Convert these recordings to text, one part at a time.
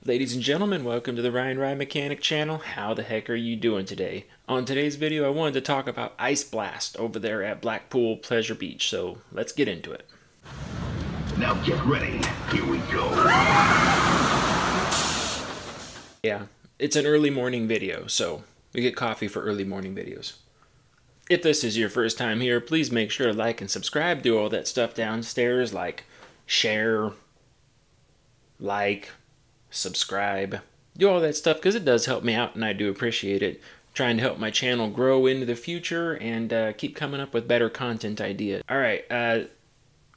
Ladies and gentlemen, welcome to the Ryan Ride Mechanic channel. How the heck are you doing today? On today's video, I wanted to talk about Ice Blast over there at Blackpool Pleasure Beach, so let's get into it. Now get ready. Here we go. Yeah, it's an early morning video, so we get coffee for early morning videos. If this is your first time here, please make sure to like and subscribe. Do all that stuff downstairs, like share, like, subscribe, do all that stuff, because it does help me out and I do appreciate it. I'm trying to help my channel grow into the future and keep coming up with better content ideas. Alright,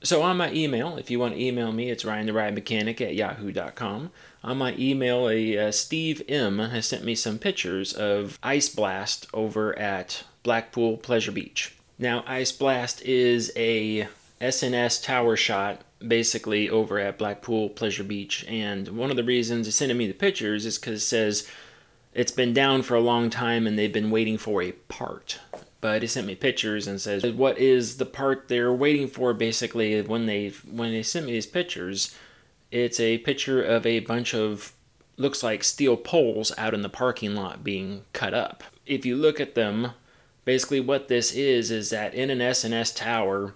so on my email, if you want to email me, it's ryantheridemechanic@yahoo.com. On my email, Steve M has sent me some pictures of Ice Blast over at Blackpool Pleasure Beach. Now, Ice Blast is a SNS tower shot basically over at Blackpool Pleasure Beach, and one of the reasons it's sending me the pictures is because it says it's been down for a long time and they've been waiting for a part. But it sent me pictures and says what is the part they're waiting for. Basically, when they sent me these pictures, it's a picture of a bunch of, looks like, steel poles out in the parking lot being cut up. If you look at them, basically what this is that in an SNS tower,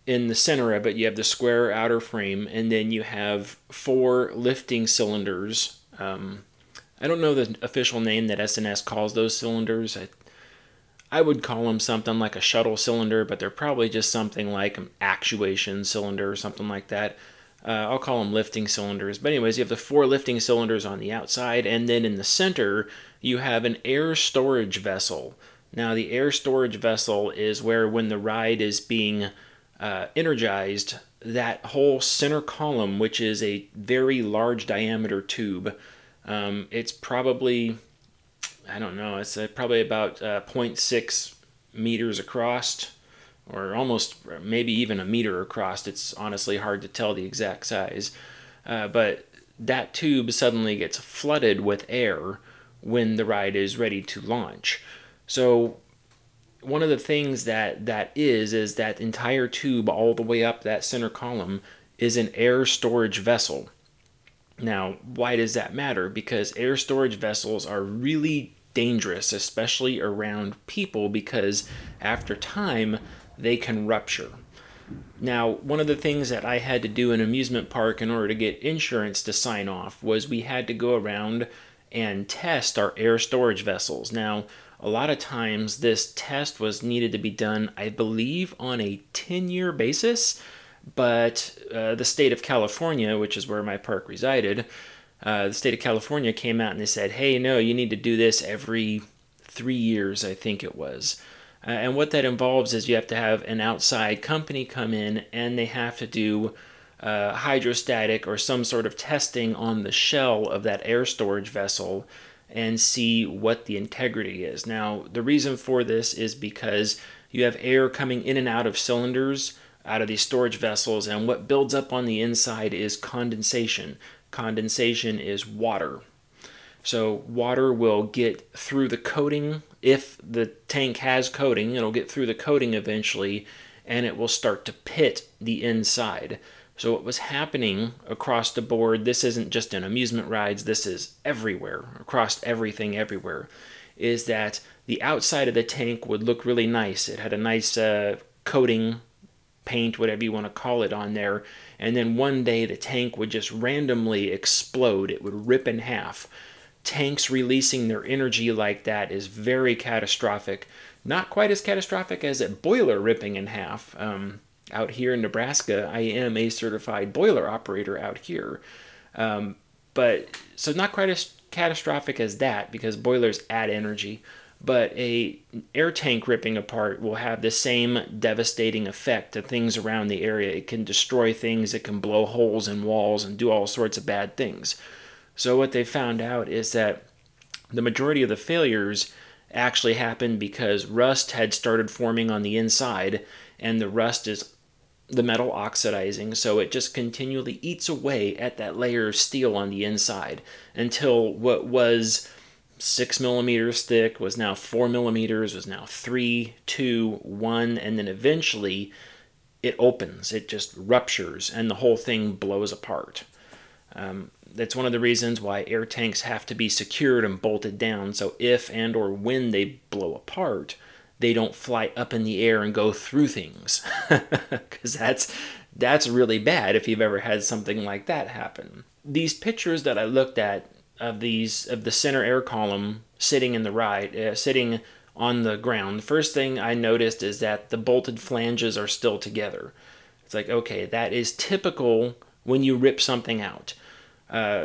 in the center of it, you have the square outer frame, and then you have 4 lifting cylinders. I don't know the official name that SNS calls those cylinders. I would call them something like a shuttle cylinder, but they're probably just something like an actuation cylinder or something like that. I'll call them lifting cylinders. But anyways, you have the 4 lifting cylinders on the outside, and then in the center, you have an air storage vessel. Now, the air storage vessel is where, when the ride is being energized, that whole center column, which is a very large diameter tube, it's probably, I don't know, it's probably about 0.6 meters across, or almost maybe even a meter across. It's honestly hard to tell the exact size, but that tube suddenly gets flooded with air when the ride is ready to launch. So one of the things that is that entire tube all the way up that center column is an air storage vessel. Now, why does that matter? Because air storage vessels are really dangerous, especially around people, because after time they can rupture. Now, one of the things that I had to do in an amusement park in order to get insurance to sign off was we had to go around and test our air storage vessels. Now, a lot of times this test was needed to be done, I believe, on a 10-year basis, but the state of California, which is where my park resided, the state of California came out and they said, hey, no, you need to do this every 3 years, I think it was. And what that involves is you have to have an outside company come in and they have to do hydrostatic or some sort of testing on the shell of that air storage vessel and see what the integrity is. Now, the reason for this is because you have air coming in and out of cylinders, out of these storage vessels, and what builds up on the inside is condensation. Condensation is water. So water will get through the coating. If the tank has coating, it'll get through the coating eventually, and it will start to pit the inside. So what was happening across the board, this isn't just in amusement rides, this is everywhere, across everything everywhere, is that the outside of the tank would look really nice. It had a nice coating, paint, whatever you want to call it, on there, and then one day the tank would just randomly explode. It would rip in half. Tanks releasing their energy like that is very catastrophic. Not quite as catastrophic as a boiler ripping in half. Out here in Nebraska, I am a certified boiler operator out here. But so not quite as catastrophic as that, because boilers add energy. But a air tank ripping apart will have the same devastating effect to things around the area. It can destroy things, it can blow holes in walls and do all sorts of bad things. So what they found out is that the majority of the failures actually happened because rust had started forming on the inside, and the rust is the metal oxidizing, so it just continually eats away at that layer of steel on the inside until what was 6 millimeters thick was now 4 millimeters, was now 3, 2, 1, and then eventually it opens, it just ruptures, and the whole thing blows apart. That's one of the reasons why air tanks have to be secured and bolted down, so if and or when they blow apart, they don't fly up in the air and go through things. Because that's really bad if you've ever had something like that happen. These pictures that I looked at of the center air column sitting in the ride, sitting on the ground, the first thing I noticed is that the bolted flanges are still together. It's like, okay, that is typical when you rip something out.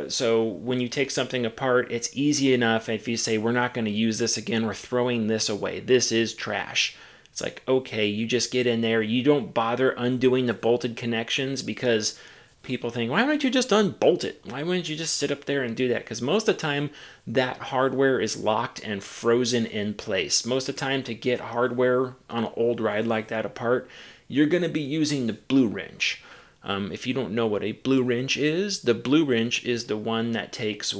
So when you take something apart, it's easy enough if you say, we're not going to use this again, we're throwing this away, this is trash. It's like, okay, you just get in there, you don't bother undoing the bolted connections, because people think, why wouldn't you just unbolt it? Why wouldn't you just sit up there and do that? Because most of the time, that hardware is locked and frozen in place. Most of the time, to get hardware on an old ride like that apart, you're going to be using the blue wrench. If you don't know what a blue wrench is, the blue wrench is the one that takes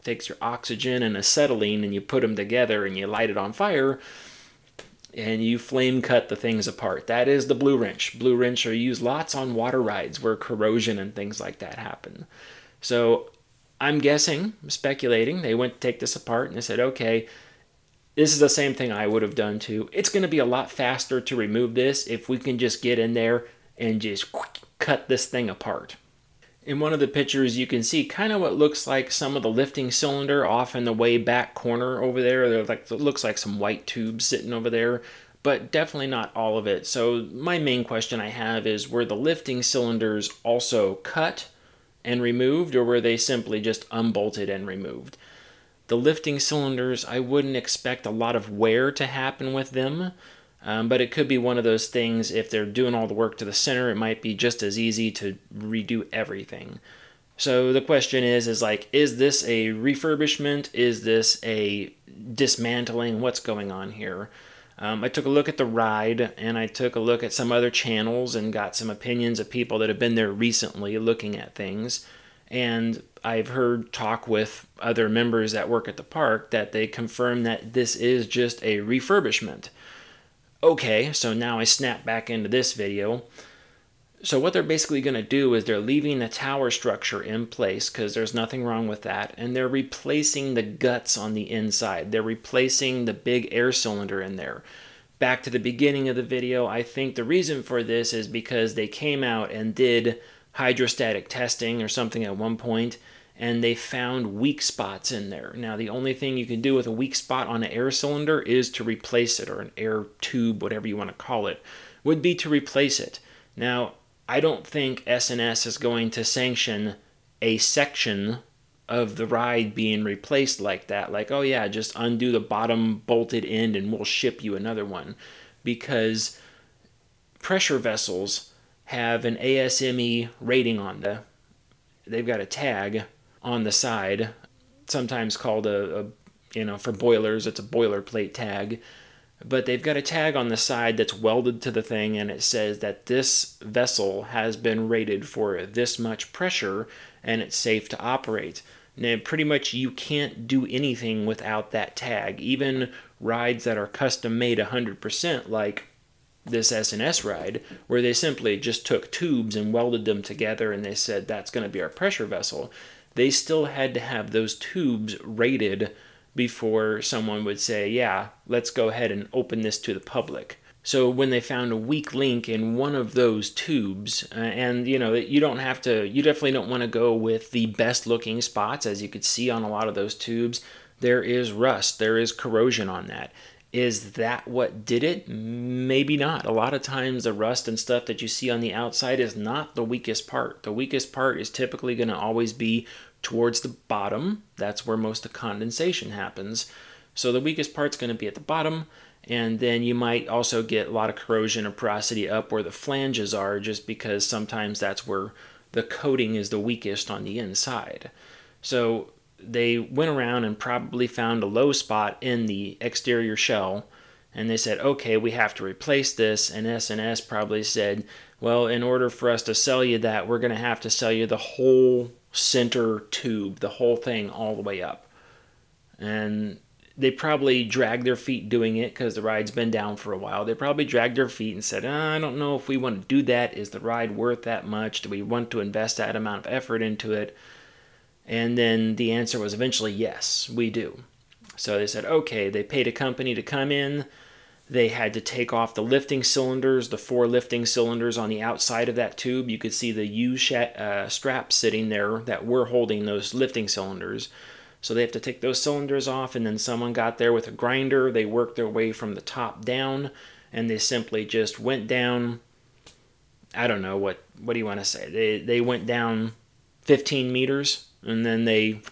takes your oxygen and acetylene and you put them together and you light it on fire and you flame cut the things apart. That is the blue wrench. Blue wrench are used lots on water rides where corrosion and things like that happen. So I'm guessing, speculating, they went to take this apart and they said, okay, this is the same thing I would have done too. It's going to be a lot faster to remove this if we can just get in there and just cut this thing apart. In one of the pictures, you can see kind of what looks like some of the lifting cylinder off in the way back corner over there. It looks like some white tubes sitting over there, but definitely not all of it. So my main question I have is, were the lifting cylinders also cut and removed, or were they simply just unbolted and removed? The lifting cylinders, I wouldn't expect a lot of wear to happen with them. But it could be one of those things, if they're doing all the work to the center, it might be just as easy to redo everything. So the question is like, is this a refurbishment? Is this a dismantling? What's going on here? I took a look at the ride, and I took a look at some other channels and got some opinions of people that have been there recently looking at things. And I've heard talk with other members that work at the park that they confirm that this is just a refurbishment. Okay, so now I snap back into this video. So what they're basically going to do is they're leaving the tower structure in place, because there's nothing wrong with that, and they're replacing the guts on the inside. They're replacing the big air cylinder in there. Back to the beginning of the video, I think the reason for this is because they came out and did hydrostatic testing or something at one point, and they found weak spots in there. Now, the only thing you can do with a weak spot on an air cylinder is to replace it, or an air tube, whatever you want to call it, would be to replace it. Now, I don't think S&S is going to sanction a section of the ride being replaced like that. Like, oh yeah, just undo the bottom bolted end and we'll ship you another one. Because pressure vessels have an ASME rating on them. They've got a tag on the side, sometimes called for boilers, it's a boilerplate tag, but they've got a tag on the side that's welded to the thing, and it says that this vessel has been rated for this much pressure and it's safe to operate. Now, pretty much you can't do anything without that tag. Even rides that are custom made 100%, like this S&S ride, where they simply just took tubes and welded them together and they said that's going to be our pressure vessel, they still had to have those tubes rated before someone would say, yeah, let's go ahead and open this to the public. So when they found a weak link in one of those tubes, and you definitely don't want to go with the best looking spots, as you could see on a lot of those tubes, there is rust, there is corrosion on that. Is that what did it? Maybe not. A lot of times the rust and stuff that you see on the outside is not the weakest part. The weakest part is typically going to always be towards the bottom. That's where most of the condensation happens. So the weakest part's going to be at the bottom, and then you might also get a lot of corrosion or porosity up where the flanges are, just because sometimes that's where the coating is the weakest on the inside. So they went around and probably found a low spot in the exterior shell, and they said, okay, we have to replace this, and S&S probably said, well, in order for us to sell you that, we're going to have to sell you the whole center tube, the whole thing all the way up. And they probably dragged their feet doing it because the ride's been down for a while. They probably dragged their feet and said, I don't know if we want to do that. Is the ride worth that much? Do we want to invest that amount of effort into it? And then the answer was eventually, yes, we do. So they said, okay, they paid a company to come in. They had to take off the lifting cylinders, the 4 lifting cylinders on the outside of that tube. You could see the U-strap sitting there that were holding those lifting cylinders. So they have to take those cylinders off, and then someone got there with a grinder. They worked their way from the top down, and they simply just went down. I don't know, what do you want to say? They went down 15 meters, and then they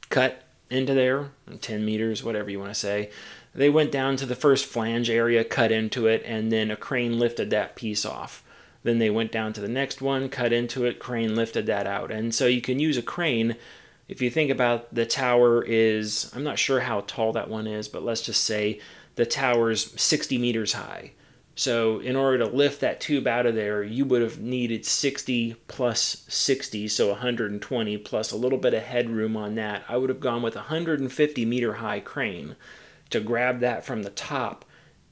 cut into there, 10 meters, whatever you want to say. They went down to the first flange area, cut into it, and then a crane lifted that piece off. Then they went down to the next one, cut into it, crane lifted that out. And so you can use a crane. If you think about the tower is, I'm not sure how tall that one is, but let's just say the tower's 60 meters high. So in order to lift that tube out of there, you would have needed 60 plus 60, so 120 plus a little bit of headroom on that. I would have gone with a 150 meter high crane to grab that from the top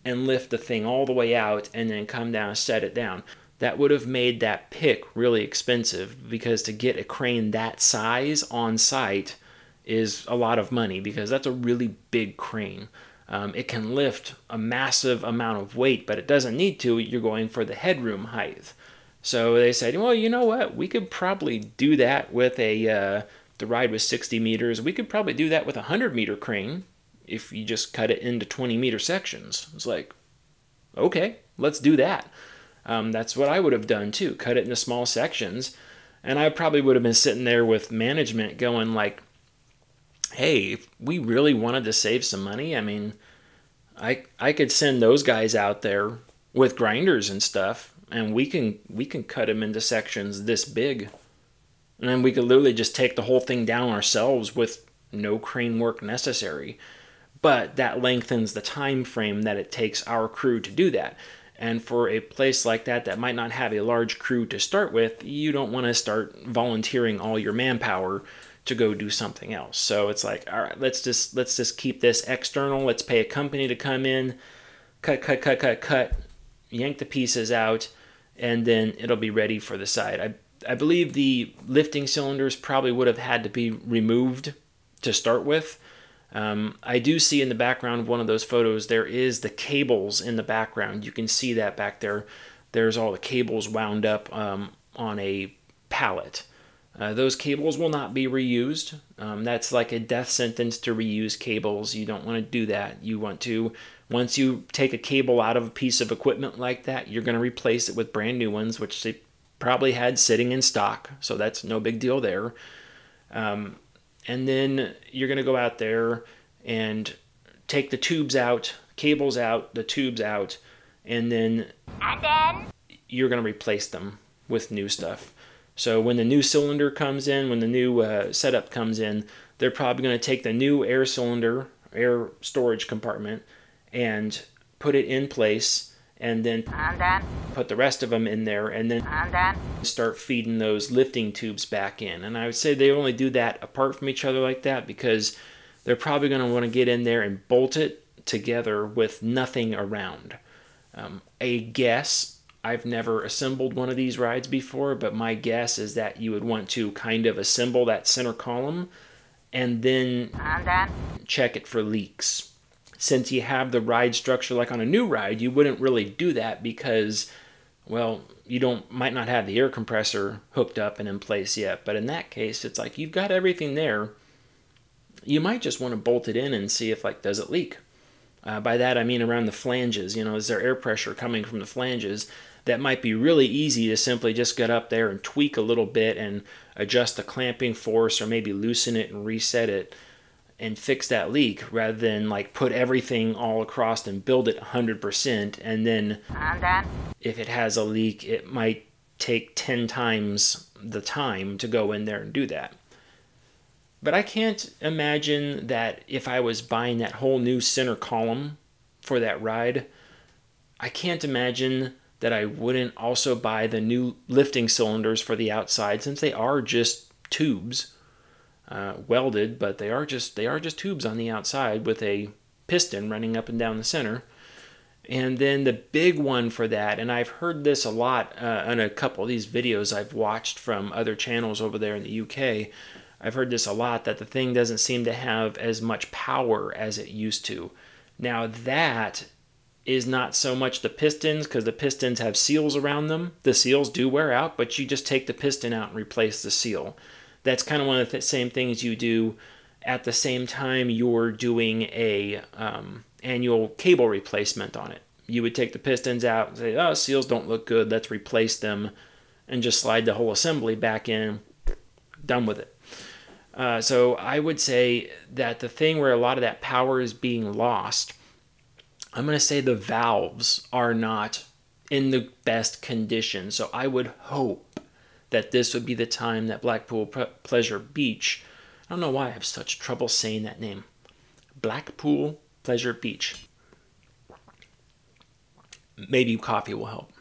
and lift the thing all the way out and then come down and set it down. That would have made that pick really expensive, because to get a crane that size on site is a lot of money, because that's a really big crane. It can lift a massive amount of weight, but it doesn't need to. You're going for the headroom height. So they said, well, you know what? We could probably do that with the ride was 60 meters. We could probably do that with a 100-meter crane if you just cut it into 20-meter sections. It's like, okay, let's do that. That's what I would have done too, cut it into small sections. And I probably would have been sitting there with management going like, hey, if we really wanted to save some money, I mean, I could send those guys out there with grinders and stuff, and we can cut them into sections this big. And then we could literally just take the whole thing down ourselves with no crane work necessary. But that lengthens the time frame that it takes our crew to do that. And for a place like that that might not have a large crew to start with, you don't want to start volunteering all your manpower to go do something else. So it's like, all right, let's just keep this external. Let's pay a company to come in, cut, yank the pieces out, and then it'll be ready for the side. I believe the lifting cylinders probably would have had to be removed to start with. I do see in the background of one of those photos, there is the cables in the background. You can see that back there. There's all the cables wound up on a pallet. Those cables will not be reused. That's like a death sentence to reuse cables. You don't want to do that. You want to, once you take a cable out of a piece of equipment like that, you're going to replace it with brand new ones, which they probably had sitting in stock. So that's no big deal there. And then you're going to go out there and take the tubes out, cables out, the tubes out, and then you're going to replace them with new stuff. So when the new cylinder comes in, when the new setup comes in, they're probably going to take the new air cylinder, air storage compartment, and put it in place, and then put the rest of them in there, and then start feeding those lifting tubes back in. And I would say they only do that apart from each other like that because they're probably going to want to get in there and bolt it together with nothing around. A guess, I've never assembled one of these rides before, but my guess is that you would want to kind of assemble that center column and then check it for leaks. Since you have the ride structure like on a new ride, you wouldn't really do that because, well, you might not have the air compressor hooked up and in place yet. But in that case, it's like you've got everything there. You might just want to bolt it in and see if, like, does it leak? By that, I mean around the flanges. You know, is there air pressure coming from the flanges? That might be really easy to simply just get up there and tweak a little bit and adjust the clamping force or maybe loosen it and reset it and fix that leak, rather than like put everything all across and build it 100%, and then if it has a leak, it might take 10 times the time to go in there and do that. But I can't imagine that if I was buying that whole new center column for that ride, I can't imagine that I wouldn't also buy the new lifting cylinders for the outside, since they are just tubes. welded, but they are just tubes on the outside with a piston running up and down the center. And then the big one for that, and I've heard this a lot in a couple of these videos I've watched from other channels over there in the UK. I've heard this a lot, that the thing doesn't seem to have as much power as it used to. Now that is not so much the pistons, because the pistons have seals around them. The seals do wear out, but you just take the piston out and replace the seal. That's kind of one of the same things you do at the same time you're doing a annual cable replacement on it. You would take the pistons out and say, oh, seals don't look good, let's replace them, and just slide the whole assembly back in, done with it. So I would say that the thing where a lot of that power is being lost, I'm going to say the valves are not in the best condition. So I would hope that this would be the time that Blackpool Pleasure Beach, I don't know why I have such trouble saying that name, Blackpool Pleasure Beach. Maybe coffee will help.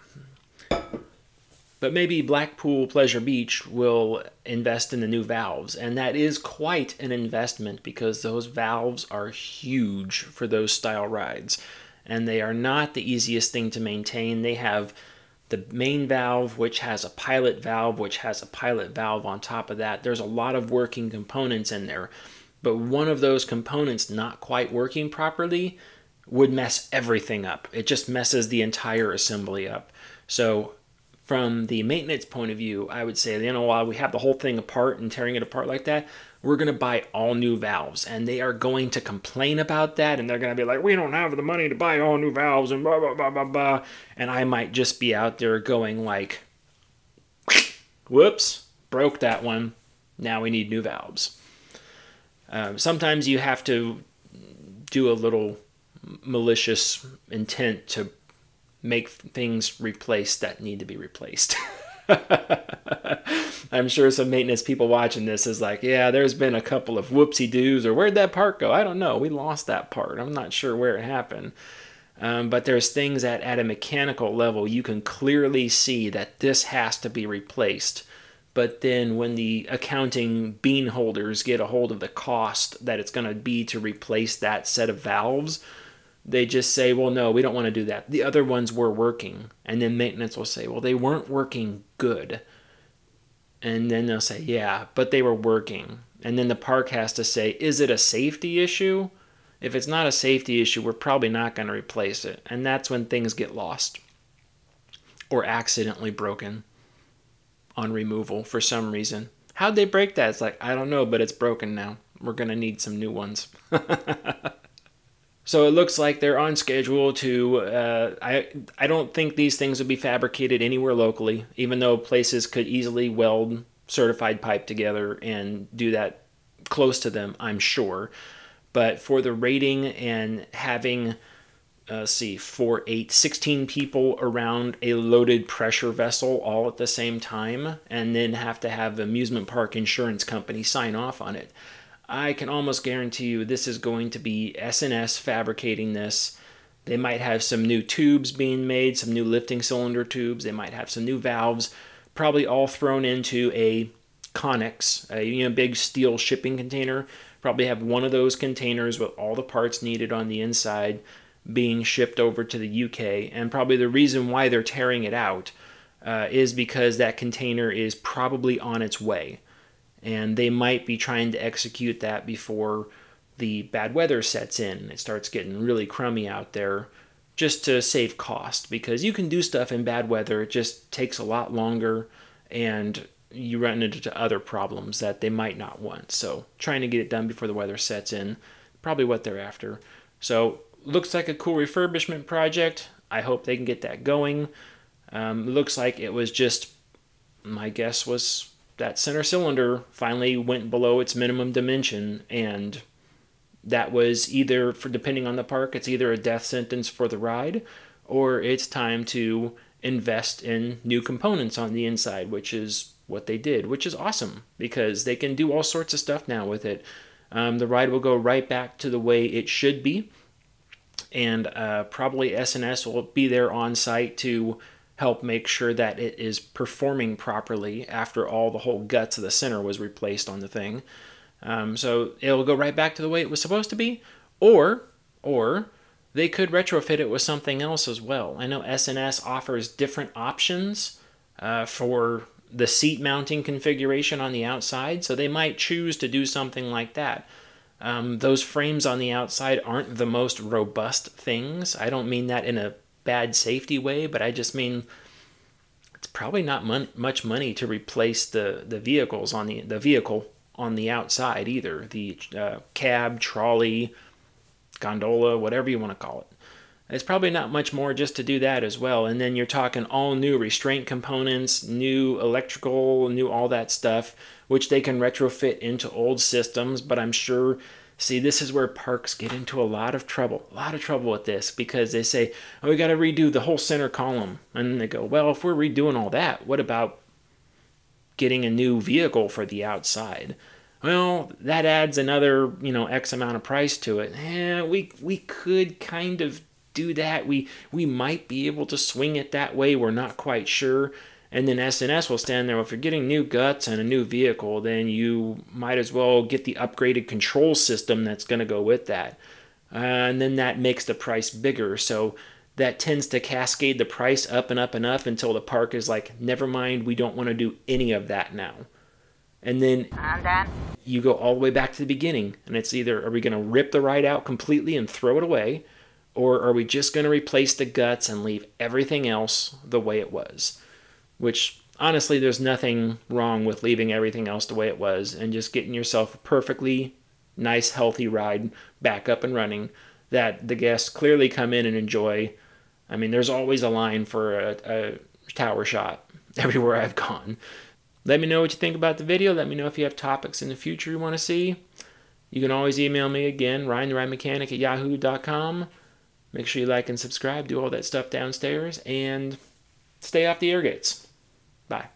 But maybe Blackpool Pleasure Beach will invest in the new valves. And that is quite an investment, because those valves are huge for those style rides. And they are not the easiest thing to maintain. They have the main valve, which has a pilot valve, which has a pilot valve on top of that. There's a lot of working components in there. But one of those components not quite working properly would mess everything up. It just messes the entire assembly up. So from the maintenance point of view, I would say, you know, while we have the whole thing apart and tearing it apart like that, we're going to buy all new valves. And they are going to complain about that. And they're going to be like, we don't have the money to buy all new valves and blah, blah, blah, blah, blah. And I might just be out there going like, whoops, broke that one. Now we need new valves. Sometimes you have to do a little malicious intent to make things replace that need to be replaced. I'm sure some maintenance people watching this is like, yeah, there's been a couple of whoopsie-doos, or where'd that part go? I don't know. We lost that part. I'm not sure where it happened. But there's things that at a mechanical level you can clearly see that this has to be replaced. But then when the accounting bean holders get a hold of the cost that it's going to be to replace that set of valves, they just say, well, no, we don't want to do that. The other ones were working. And then maintenance will say, well, they weren't working good. And then they'll say, yeah, but they were working. And then the park has to say, is it a safety issue? If it's not a safety issue, we're probably not going to replace it. And that's when things get lost or accidentally broken on removal for some reason. How'd they break that? It's like, I don't know, but it's broken now. We're going to need some new ones. So it looks like they're on schedule to, I don't think these things would be fabricated anywhere locally, even though places could easily weld certified pipe together and do that close to them, I'm sure. But for the rating and having, 16 people around a loaded pressure vessel all at the same time, and then have to have the amusement park insurance company sign off on it, I can almost guarantee you this is going to be S&S fabricating this. They might have some new tubes being made, some new lifting cylinder tubes. They might have some new valves, probably all thrown into a Connex, a big steel shipping container. Probably have one of those containers with all the parts needed on the inside being shipped over to the UK. And probably the reason why they're tearing it out is because that container is probably on its way. And they might be trying to execute that before the bad weather sets in. It starts getting really crummy out there, just to save cost. Because you can do stuff in bad weather, it just takes a lot longer, and you run into other problems that they might not want. So trying to get it done before the weather sets in, probably what they're after. So looks like a cool refurbishment project. I hope they can get that going. Looks like it was just, my guess was, that center cylinder finally went below its minimum dimension, and that was either, for depending on the park, it's either a death sentence for the ride, or it's time to invest in new components on the inside, which is what they did, which is awesome, because they can do all sorts of stuff now with it. The ride will go right back to the way it should be, and probably S&S will be there on site to help make sure that it is performing properly after all the whole guts of the center was replaced on the thing. So it'll go right back to the way it was supposed to be, or they could retrofit it with something else as well. I know S&S offers different options for the seat mounting configuration on the outside, so they might choose to do something like that. Those frames on the outside aren't the most robust things. I don't mean that in a bad safety way, but I just mean it's probably not much money to replace the vehicles on the vehicle on the outside either. The cab, trolley, gondola, whatever you want to call it. It's probably not much more just to do that as well. And then you're talking all new restraint components, new electrical, new all that stuff, which they can retrofit into old systems. But I'm sure, see, this is where parks get into a lot of trouble with this, because they say, oh, we got to redo the whole center column. And then they go, well, if we're redoing all that, what about getting a new vehicle for the outside? Well, that adds another, X amount of price to it. We could kind of do that. We might be able to swing it that way. We're not quite sure. And then S&S will stand there. Well, if you're getting new guts and a new vehicle, then you might as well get the upgraded control system that's going to go with that. And then that makes the price bigger. So that tends to cascade the price up and up and up until the park is like, never mind, we don't want to do any of that now. And then you go all the way back to the beginning, and it's either, are we going to rip the ride out completely and throw it away, or are we just going to replace the guts and leave everything else the way it was? Which, honestly, there's nothing wrong with leaving everything else the way it was and just getting yourself a perfectly nice, healthy ride back up and running that the guests clearly come in and enjoy. I mean, there's always a line for a tower shot everywhere I've gone. Let me know what you think about the video. Let me know if you have topics in the future you want to see. You can always email me again, RyanTheRideMechanic@yahoo.com. Make sure you like and subscribe, do all that stuff downstairs, and stay off the air gates. Bye.